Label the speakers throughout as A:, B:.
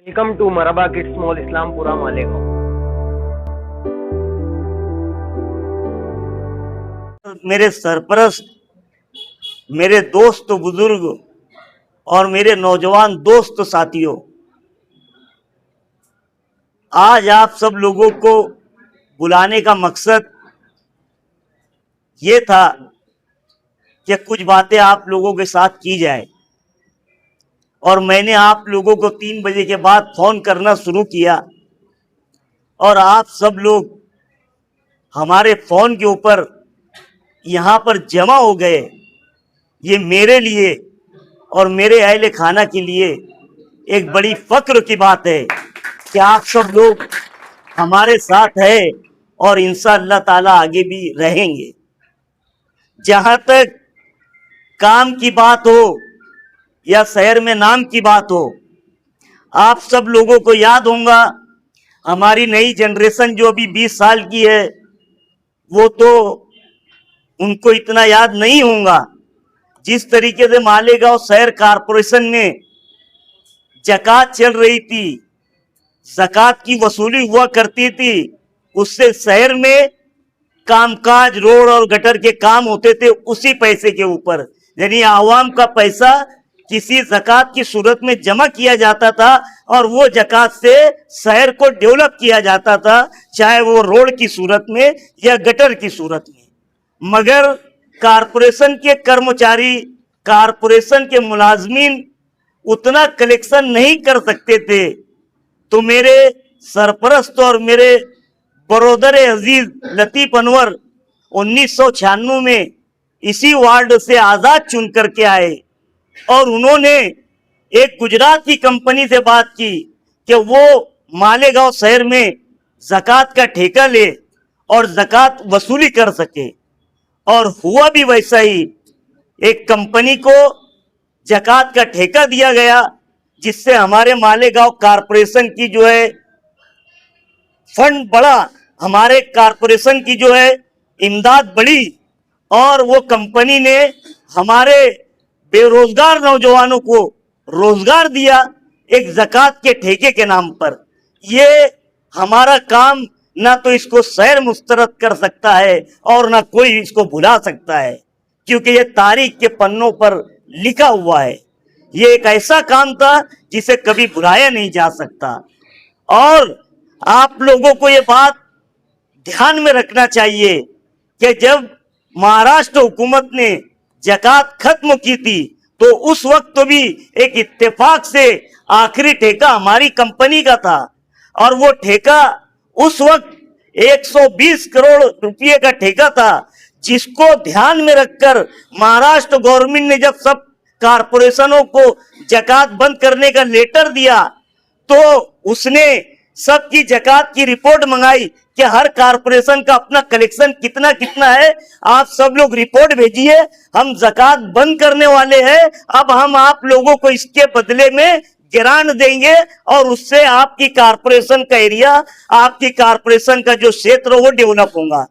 A: Welcome to Maraba Kids Mall, Islampura, Malegaon.
B: मेरे सरपरस्त, मेरे दोस्त बुजुर्ग और मेरे नौजवान दोस्त साथियों, आज आप सब लोगों को बुलाने का मकसद ये था कि कुछ बातें आप लोगों के साथ की जाए। और मैंने आप लोगों को 3 बजे के बाद फोन करना शुरू किया और आप सब लोग हमारे फोन के ऊपर यहाँ पर जमा हो गए। ये मेरे लिए और मेरे अहले खाना के लिए एक बड़ी फक्र की बात है कि आप सब लोग हमारे साथ है और इंशाअल्लाह ताला आगे भी रहेंगे। जहाँ तक काम की बात हो या शहर में नाम की बात हो, आप सब लोगों को याद होगा, हमारी नई जनरेशन जो अभी 20 साल की है वो तो उनको इतना याद नहीं होगा। जिस तरीके से मालेगांव शहर कारपोरेशन में ज़कात चल रही थी, ज़कात की वसूली हुआ करती थी, उससे शहर में कामकाज, रोड और गटर के काम होते थे उसी पैसे के ऊपर। यानी आवाम का पैसा किसी ज़कात की सूरत में जमा किया जाता था और वो ज़कात से शहर को डेवलप किया जाता था, चाहे वो रोड की सूरत में या गटर की सूरत में। मगर कारपोरेशन के कर्मचारी, कारपोरेशन के मुलाजमीन उतना कलेक्शन नहीं कर सकते थे। तो मेरे सरपरस्त और मेरे बरोदर अजीज लतीफ़ अनवर 1996 में इसी वार्ड से आज़ाद चुन करके आए और उन्होंने एक गुजरात की कंपनी से बात की कि वो मालेगांव शहर में ज़कात का ठेका ले और ज़कात वसूली कर सके। और हुआ भी वैसा ही। एक कंपनी को ज़कात का ठेका दिया गया जिससे हमारे मालेगांव कारपोरेशन की जो है फंड बढ़ा, हमारे कारपोरेशन की जो है इमदाद बढ़ी और वो कंपनी ने हमारे बेरोजगार नौजवानों को रोजगार दिया एक ज़कात के ठेके के नाम पर। ये हमारा काम ना तो इसको शहर मुस्तरद कर सकता है और ना कोई इसको भुला सकता है, क्योंकि ये तारीख के पन्नों पर लिखा हुआ है। ये एक ऐसा काम था जिसे कभी भुलाया नहीं जा सकता। और आप लोगों को ये बात ध्यान में रखना चाहिए कि जब महाराष्ट्र हुकूमत ने ज़कात खत्म की थी तो उस वक्त तो भी एक इत्तेफाक से आखिरी ठेका हमारी कंपनी का था और वो ठेका उस वक्त 120 करोड़ रुपये का ठेका था, जिसको ध्यान में रखकर महाराष्ट्र गवर्नमेंट ने जब सब कारपोरेशनों को ज़कात बंद करने का लेटर दिया तो उसने सबकी ज़कात की रिपोर्ट मंगाई कि हर कारपोरेशन का अपना कलेक्शन कितना कितना है, आप सब लोग रिपोर्ट भेजिए, हम ज़कात बंद करने वाले हैं, अब हम आप लोगों को इसके बदले में ग्रांट देंगे और उससे आपकी कारपोरेशन का एरिया, आपकी कारपोरेशन का जो क्षेत्र वो डेवलप होगा।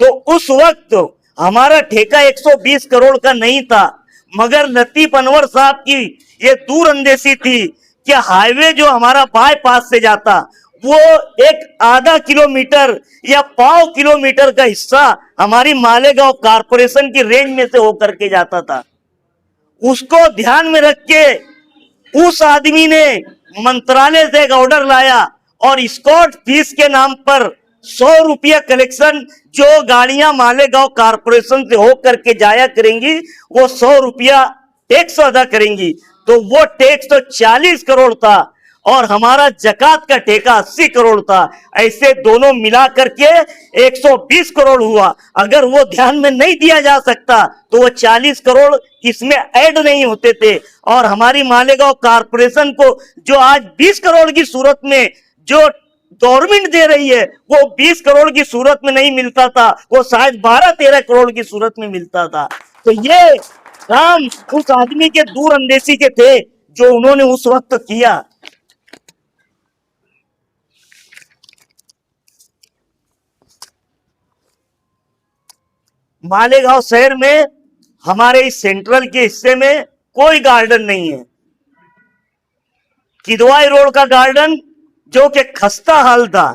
B: तो उस वक्त हमारा ठेका 120 करोड़ का नहीं था, मगर लतीफ़ अनवर साहब की ये दूरअंदेशी थी कि हाईवे जो हमारा बाईपास से जाता वो एक आधा किलोमीटर या 1.25 किलोमीटर का हिस्सा हमारी मालेगांव कारपोरेशन की रेंज में से होकर के जाता था। उसको ध्यान में रख के उस आदमी ने मंत्रालय से एक ऑर्डर लाया और स्कॉट फीस के नाम पर 100 रुपया कलेक्शन, जो गाड़ियां मालेगांव कारपोरेशन से होकर के जाया करेंगी वो 100 रुपया टैक्स अदा करेंगी। तो वो टैक्स तो 40 करोड़ था और हमारा ज़कात का ठेका 80 करोड़ था। ऐसे दोनों मिला करके 120 करोड़ हुआ। अगर वो ध्यान में नहीं दिया जा सकता तो वो 40 करोड़ इसमें ऐड नहीं होते थे और हमारी मालेगांव कारपोरेशन को जो आज 20 करोड़ की सूरत में जो गवर्नमेंट दे रही है वो 20 करोड़ की सूरत में नहीं मिलता था, वो शायद 12-13 करोड़ की सूरत में मिलता था। तो ये काम उस आदमी के दूरअंदेशी के थे जो उन्होंने उस वक्त किया। मालेगांव शहर में हमारे इस सेंट्रल के हिस्से में कोई गार्डन नहीं है। किदवाई रोड का गार्डन जो कि खस्ता हाल था,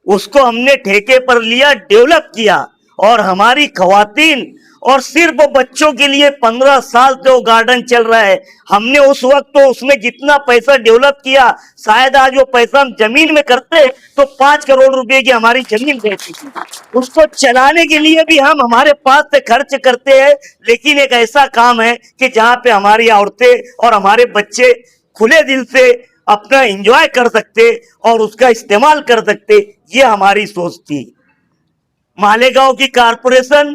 B: उसको हमने ठेके पर लिया, डेवलप किया, और हमारी खवातीन और सिर्फ बच्चों के लिए 15 साल से वो गार्डन चल रहा है। हमने उस वक्त तो उसमें जितना पैसा डेवलप किया, शायद आज वो पैसा हम जमीन में करते तो 5 करोड़ रुपए की हमारी जमीन रहती थी। उसको चलाने के लिए भी हम हमारे पास से खर्च करते हैं, लेकिन एक ऐसा काम है कि जहां पे हमारी औरतें और हमारे बच्चे खुले दिल से अपना एंजॉय कर सकते और उसका इस्तेमाल कर सकते, ये हमारी सोच थी। मालेगांव की कारपोरेशन,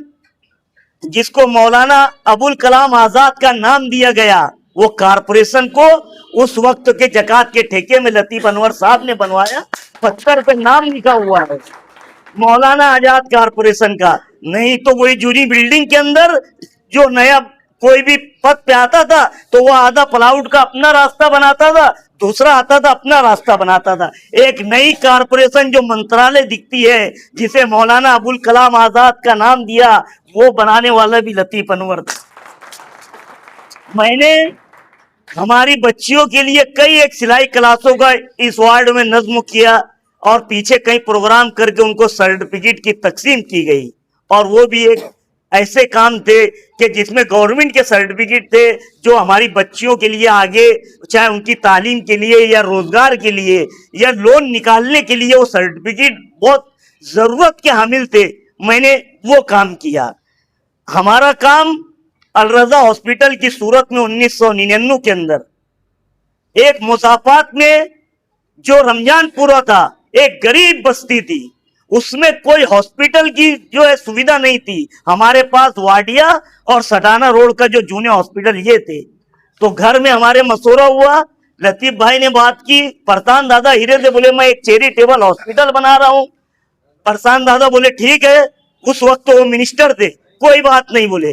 B: जिसको मौलाना अबुल कलाम आजाद का नाम दिया गया, वो कारपोरेशन को उस वक्त के जकात के ठेके में लतीफ अनवर साहब ने बनवाया। पत्थर पे नाम लिखा हुआ है मौलाना आजाद कारपोरेशन का। नहीं तो वही जूरी बिल्डिंग के अंदर जो नया कोई भी पद पे आता था तो वो आधा प्लाउड का अपना रास्ता बनाता था, दूसरा आता था अपना रास्ता बनाता था। एक नई कारपोरेशन जो मंत्रालय दिखती है, जिसे मौलाना अबुल कलाम आजाद का नाम दिया, वो बनाने वाला भी लतीफ अनवर था। मैंने हमारी बच्चियों के लिए कई एक सिलाई क्लासों का इस वार्ड में नज्म किया और पीछे कई प्रोग्राम करके उनको सर्टिफिकेट की तकसीम की गई। और वो भी एक ऐसे काम थे कि जिसमें गवर्नमेंट के सर्टिफिकेट थे जो हमारी बच्चियों के लिए आगे, चाहे उनकी तालीम के लिए या रोजगार के लिए या लोन निकालने के लिए, वो सर्टिफिकेट बहुत जरूरत के हामिल थे। मैंने वो काम किया। हमारा काम अलरजा हॉस्पिटल की सूरत में 1999 के अंदर एक मुसाफात में जो रमजानपुरा था, एक गरीब बस्ती थी, उसमें कोई हॉस्पिटल की जो है सुविधा नहीं थी। हमारे पास वाडिया और सटाना रोड का जो जूनियर हॉस्पिटल ये थे। तो घर में हमारे मशवरा हुआ, लतीफ भाई ने बात की, परसान दादा हीरे से बोले मैं एक चैरिटेबल हॉस्पिटल बना रहा हूं। परसान दादा बोले ठीक है, उस वक्त तो वो मिनिस्टर थे, कोई बात नहीं बोले।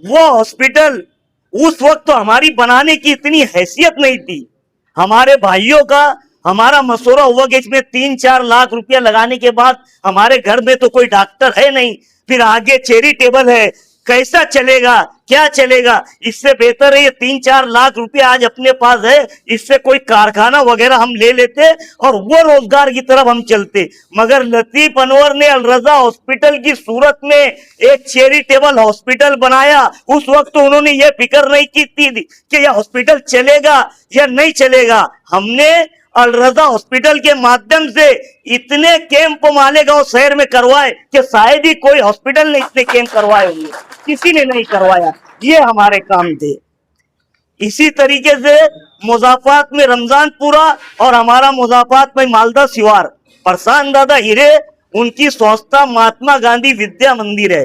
B: वो हॉस्पिटल उस वक्त तो हमारी बनाने की इतनी हैसियत नहीं थी। हमारे भाइयों का हमारा मशवरा हुआ कि इसमें 3-4 लाख रुपया लगाने के बाद, हमारे घर में तो कोई डॉक्टर है नहीं, फिर आगे चैरिटेबल है, कैसा चलेगा, क्या चलेगा। इससे बेहतर है ये 3-4 लाख रुपया आज अपने पास है, इससे कोई कारखाना वगैरह हम ले लेते और वो रोजगार की तरफ हम चलते। मगर लतीफ अनवर ने अलरजा हॉस्पिटल की सूरत में एक चैरिटेबल हॉस्पिटल बनाया। उस वक्त तो उन्होंने ये फिक्र नहीं की थी कि यह हॉस्पिटल चलेगा या नहीं चलेगा। हमने अलरजा हॉस्पिटल के माध्यम से इतने कैंप मालेगांव शहर में करवाए कि शायद ही कोई हॉस्पिटल ने इतने कैंप करवाए होंगे, किसी ने नहीं करवाया। ये हमारे काम थे। इसी तरीके से मुजाफात में रमजानपुरा और हमारा मुजाफात में मालदा शिवार, परसान दादा हीरे, उनकी संस्था महात्मा गांधी विद्या मंदिर है।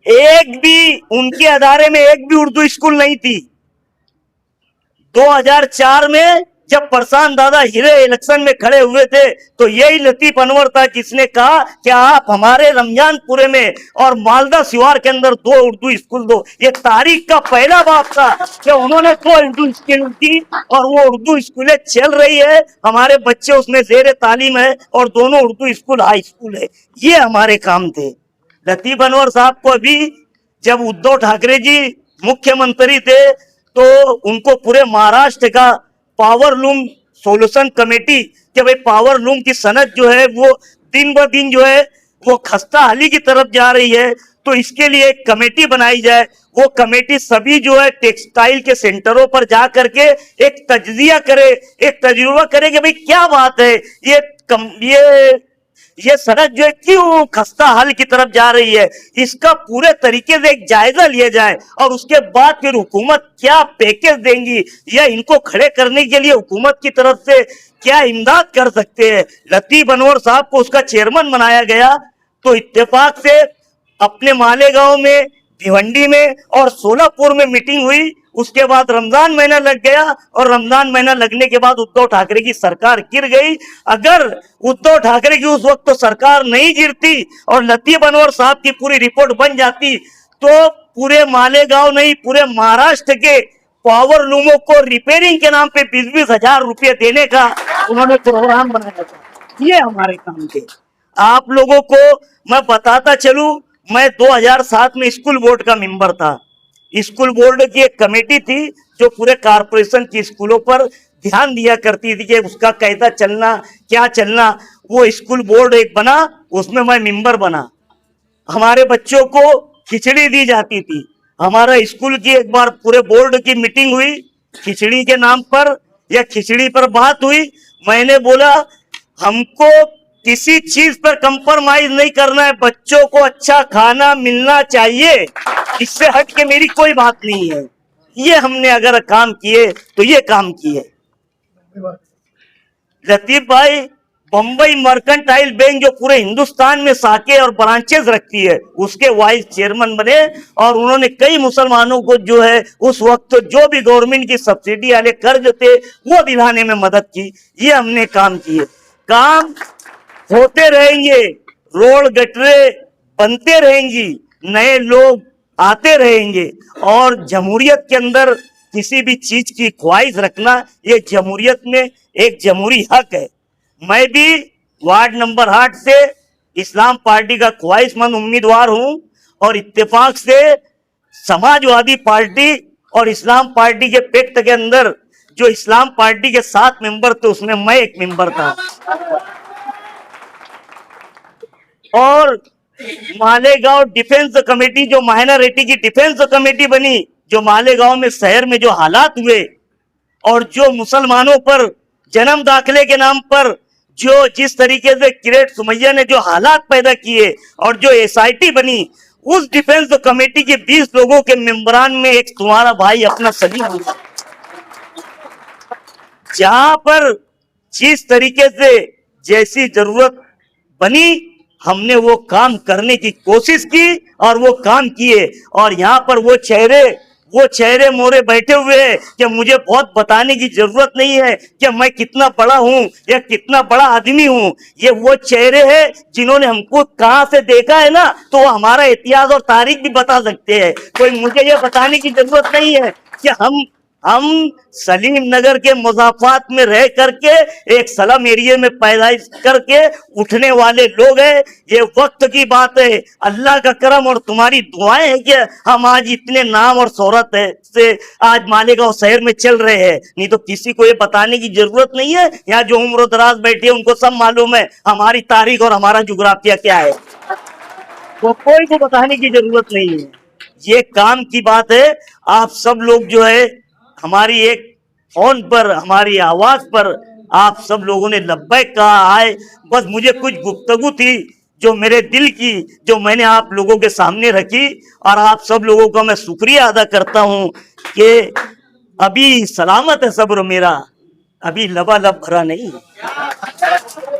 B: एक भी उनके अदारे में एक भी उर्दू स्कूल नहीं थी। 2004 में जब परसान दादा हीरे इलेक्शन में खड़े हुए थे तो यही लतीफ अनवर था जिसने कहा कि आप हमारे रमजानपुरे में और मालदा शिवार के अंदर 2 उर्दू स्कूल दो। ये तारीख का पहला बाप था कि उन्होंने 2 उर्दू स्कूल दी और वो उर्दू स्कूलें चल रही है, हमारे बच्चे उसमें जेर तालीम है और दोनों उर्दू स्कूल हाई स्कूल है। ये हमारे काम थे। लतीफ अनवर साहब को अभी जब उद्धव ठाकरे जी मुख्यमंत्री थे तो उनको पूरे महाराष्ट्र का पावर लूम सोल्यूशन कमेटी कि भाई पावर लूम की सनत जो है वो दिन ब दिन जो है वो खस्ता हाली की तरफ जा रही है, तो इसके लिए एक कमेटी बनाई जाए। वो कमेटी सभी जो है टेक्सटाइल के सेंटरों पर जा करके एक तज्जिया करे, एक तजुर्बा करे कि भाई क्या बात है, ये सड़क जो है क्यों खस्ता हाल की तरफ जा रही है, इसका पूरे तरीके से एक जायजा लिया जाए और उसके बाद फिर हुकूमत क्या पैकेज देंगी या इनको खड़े करने के लिए हुकूमत की तरफ से क्या इमदाद कर सकते हैं। लतीफ अनवर साहब को उसका चेयरमैन बनाया गया। तो इत्तेफाक से अपने मालेगांव में, भिवंडी में और सोलापुर में मीटिंग हुई। उसके बाद रमजान महीना लग गया और रमजान महीना लगने के बाद उद्धव ठाकरे की सरकार गिर गई। अगर उद्धव ठाकरे की उस वक्त तो सरकार नहीं गिरती और लतीफ अनवर साहब की पूरी रिपोर्ट बन जाती तो पूरे मालेगांव नहीं, पूरे महाराष्ट्र के पावर लूमों को रिपेयरिंग के नाम पे 20-20 हजार रुपये देने का उन्होंने प्रोग्राम बनाया था। ये हमारे काम थे। आप लोगों को मैं बताता चलूं, मैं 2007 में स्कूल बोर्ड का मेंबर था। स्कूल बोर्ड की एक कमेटी थी जो पूरे कारपोरेशन की स्कूलों पर ध्यान दिया करती थी कि उसका कैसा चलना, क्या चलना। वो स्कूल बोर्ड एक बना, उसमें मैं मेंबर बना। हमारे बच्चों को खिचड़ी दी जाती थी। हमारा स्कूल की एक बार पूरे बोर्ड की मीटिंग हुई खिचड़ी के नाम पर, या खिचड़ी पर बात हुई। मैंने बोला हमको किसी चीज पर कंप्रोमाइज नहीं करना है, बच्चों को अच्छा खाना मिलना चाहिए, इससे हट के मेरी कोई बात नहीं है। ये हमने अगर काम किए तो ये काम किए। लतीफ भाई, बंबई मर्केंटाइल बैंक जो पूरे हिंदुस्तान में शाखे और ब्रांचेस रखती है, उसके वाइस चेयरमैन बने, और उन्होंने कई मुसलमानों को जो है उस वक्त जो भी गवर्नमेंट की सब्सिडी वाले कर्ज थे वो दिलाने में मदद की। ये हमने काम किए। काम होते रहेंगे, रोड गटरे बनते रहेंगी, नए लोग आते रहेंगे, और जमहूरियत के अंदर किसी भी चीज की ख्वाहिश रखना ये जमहूरियत में एक जमहूरी हक है। मैं भी वार्ड नंबर 8 से इस्लाम पार्टी का ख्वाहिशमंद उम्मीदवार हूं, और इत्तेफाक से समाजवादी पार्टी और इस्लाम पार्टी के पैक्ट के अंदर जो इस्लाम पार्टी के 7 मेंबर थे उसमें मैं एक मेंबर था। और मालेगांव डिफेंस कमेटी, जो माइनॉरिटी की डिफेंस कमेटी बनी, जो मालेगांव में शहर में जो हालात हुए, और जो मुसलमानों पर जन्म दाखिले के नाम पर जो जिस तरीके से किरेट सुमैया ने जो हालात पैदा किए, और जो एसआईटी बनी, उस डिफेंस कमेटी के 20 लोगों के मेंबरान में एक तुम्हारा भाई अपना सलीम हुआ। जहां पर जिस तरीके से जैसी जरूरत बनी, हमने वो काम करने की कोशिश की और वो काम किए। और यहाँ पर वो चेहरे मोरे बैठे हुए हैं कि मुझे बहुत बताने की जरूरत नहीं है कि मैं कितना बड़ा हूँ या कितना बड़ा आदमी हूँ। ये वो चेहरे हैं जिन्होंने हमको कहाँ से देखा है ना, तो वो हमारा इतिहास और तारीख भी बता सकते हैं। कोई मुझे ये बताने की जरूरत नहीं है कि हम सलीम नगर के मुज़ाफ़ात में रह करके एक सलम एरिया में पैदाइश करके उठने वाले लोग हैं। ये वक्त की बात है, अल्लाह का करम और तुम्हारी दुआएं हैं कि हम आज इतने नाम और शोहरत है से आज मालेगांव शहर में चल रहे हैं। नहीं तो किसी को ये बताने की जरूरत नहीं है। यहाँ जो उम्र दराज बैठे हैं उनको सब मालूम है हमारी तारीख और हमारा जुग्राफिया क्या है, वो कोई को बताने की जरूरत नहीं है। ये काम की बात है। आप सब लोग जो है हमारी एक फोन पर, हमारी आवाज पर आप सब लोगों ने लब्बैक कहा आए। बस मुझे कुछ गुफ्तगू थी जो मेरे दिल की, जो मैंने आप लोगों के सामने रखी, और आप सब लोगों का मैं शुक्रिया अदा करता हूं कि अभी सलामत है सब्र मेरा, अभी लबालब भरा नहीं।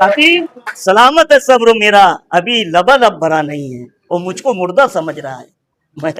B: अभी सलामत है सब्र मेरा, अभी लबालब भरा नहीं है। वो मुझको मुर्दा समझ रहा है। मैं